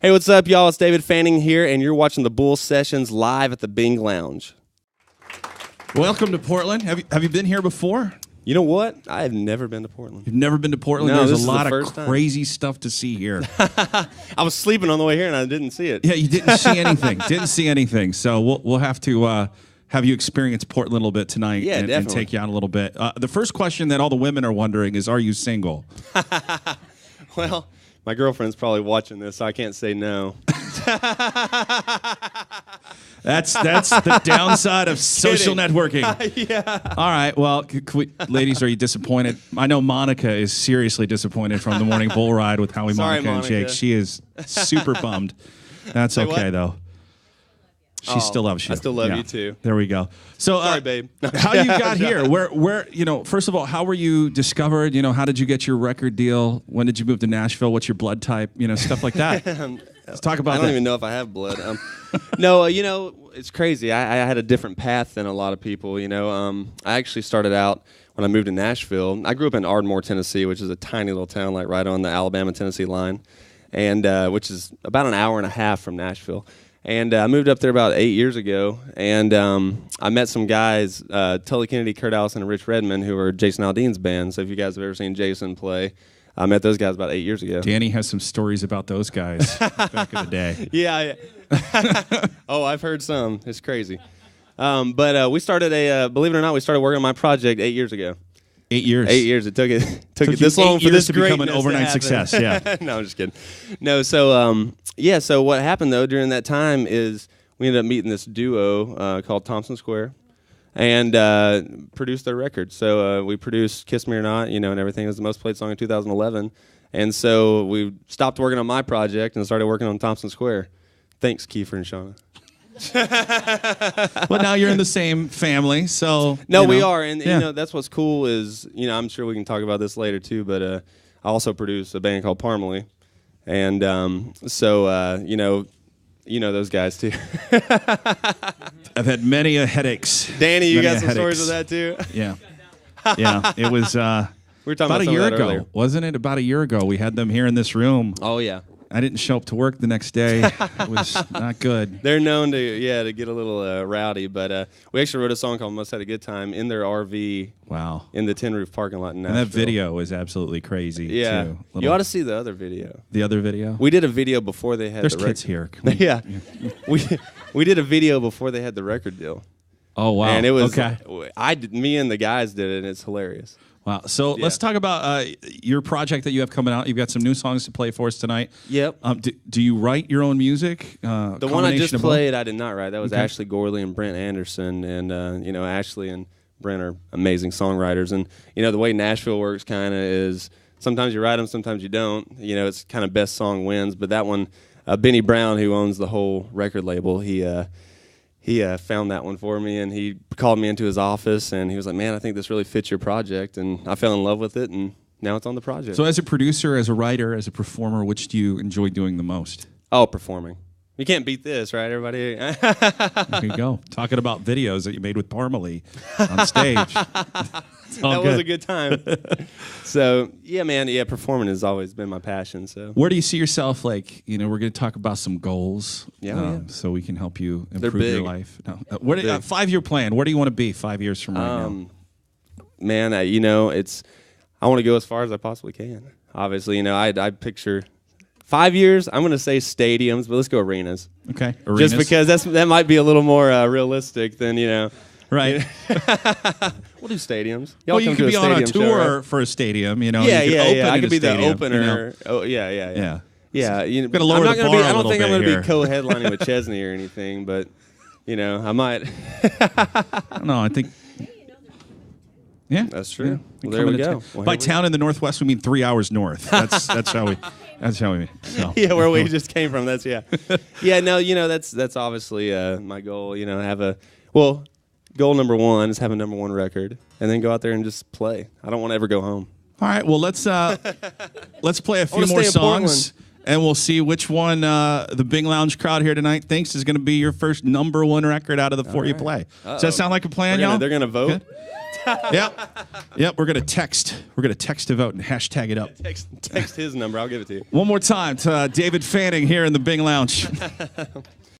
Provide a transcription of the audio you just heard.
Hey, what's up, y'all? It's David Fanning here, and you're watching the Bull Sessions live at the Bing Lounge. Welcome to Portland. Have you been here before? You know what? I have never been to Portland. You've never been to Portland? No, There's a lot of crazy stuff to see here. I was sleeping on the way here, and I didn't see it. Yeah, you didn't see anything. Didn't see anything. So we'll have to have you experience Portland a little bit tonight and take you out a little bit. The first question that all the women are wondering is, are you single? Well, my girlfriend's probably watching this, so I can't say no. That's the downside of social networking. Yeah. All right. Well, ladies, are you disappointed? I know Monica is seriously disappointed from the morning bull ride with Howie, Sorry, Monica, and Jake. She is super bummed. That's okay, though. She still loves you. I still love you, too. There we go. So, sorry, babe. How you got here? Where? First of all, how were you discovered? How did you get your record deal? When did you move to Nashville? What's your blood type? Stuff like that. Let's talk about that. I don't even know if I have blood. No, it's crazy. I had a different path than a lot of people. I actually started out when I moved to Nashville. I grew up in Ardmore, Tennessee, which is a tiny little town, like right on the Alabama-Tennessee line, and which is about an hour and a half from Nashville. And I moved up there about 8 years ago, and I met some guys, Tully Kennedy, Kurt Allison, and Rich Redmond, who are Jason Aldean's band. So if you guys have ever seen Jason play, I met those guys about 8 years ago. Danny has some stories about those guys back in the day. Yeah. Oh, I've heard some. It's crazy. But we started believe it or not, we started working on my project 8 years ago. 8 years. 8 years. It took it this long for this to become an overnight success. Yeah. No, I'm just kidding. No, so so what happened though during that time is we ended up meeting this duo called Thompson Square, and produced their record. So we produced "Kiss Me or Not," and everything. It was the most played song in 2011, and so we stopped working on my project and started working on Thompson Square. Thanks, Kiefer and Shauna. Well, now you're in the same family, so no, we are, and that's what's cool is I'm sure we can talk about this later too, but I also produce a band called Parmalee, and those guys too. I've had many headaches. Danny, you got some stories of that too? Yeah, it was. We were talking about a year ago, earlier. Wasn't it? About a year ago, we had them here in this room. Oh yeah. I didn't show up to work the next day. It was not good. They're known to get a little rowdy, but we actually wrote a song called "Must Had a Good Time" in their RV. Wow. In the Tin Roof parking lot in Nashville. And that video was absolutely crazy. Yeah. Too. You ought to see the other video. The other video? We did a video before they had There's the record. kids here. Yeah. We did a video before they had the record deal. Oh wow. And it was okay. Me and the guys did it, and it's hilarious. Wow. So let's talk about your project that you have coming out. You've got some new songs to play for us tonight. Yep. Do you write your own music? The one I just played, I did not write. That was Ashley Gorley and Brent Anderson. And, Ashley and Brent are amazing songwriters. And, the way Nashville works kind of is sometimes you write them, sometimes you don't. It's kind of best song wins. But that one, Benny Brown, who owns the whole record label, he found that one for me, and he called me into his office, and he was like, "Man, I think this really fits your project," and I fell in love with it, and now it's on the project. So as a producer, as a writer, as a performer, which do you enjoy doing the most? Oh, performing. You can't beat this, right, everybody? There you go. Talking about videos that you made with Parmalee on stage. That was a good time. So, yeah, man, performing has always been my passion. So, where do you see yourself? We're going to talk about some goals, so we can help you improve your life. No. 5-year plan. Where do you want to be 5 years from right now? Man, I want to go as far as I possibly can. Obviously, I picture 5 years. I'm going to say stadiums, but let's go arenas. Okay, arenas. Just because that might be a little more realistic than Right. We'll do stadiums. You could be on a tour for a stadium, Yeah. I could be the opener. Oh, yeah. Yeah, I'm not going to be. I don't think I'm going to be co-headlining with Chesney or anything, but I might. No, I think. Yeah, that's true. Yeah. Well, there we go. By town in the Northwest, we mean 3 hours north. That's how we. That's how we. So. Yeah, where we just came from. That's yeah. No, that's obviously my goal. Goal number one is have a number one record, and then go out there and just play. I don't want to ever go home. All right. Well, let's play a few more songs, and we'll see which one the Bing Lounge crowd here tonight thinks is going to be your first #1 record out of the four you play. Does that sound like a plan, y'all? They're going to vote? Good? Yep. We're gonna text. We're gonna text to vote and hashtag it up. Text his number. I'll give it to you. One more time to David Fanning here in the Bing Lounge.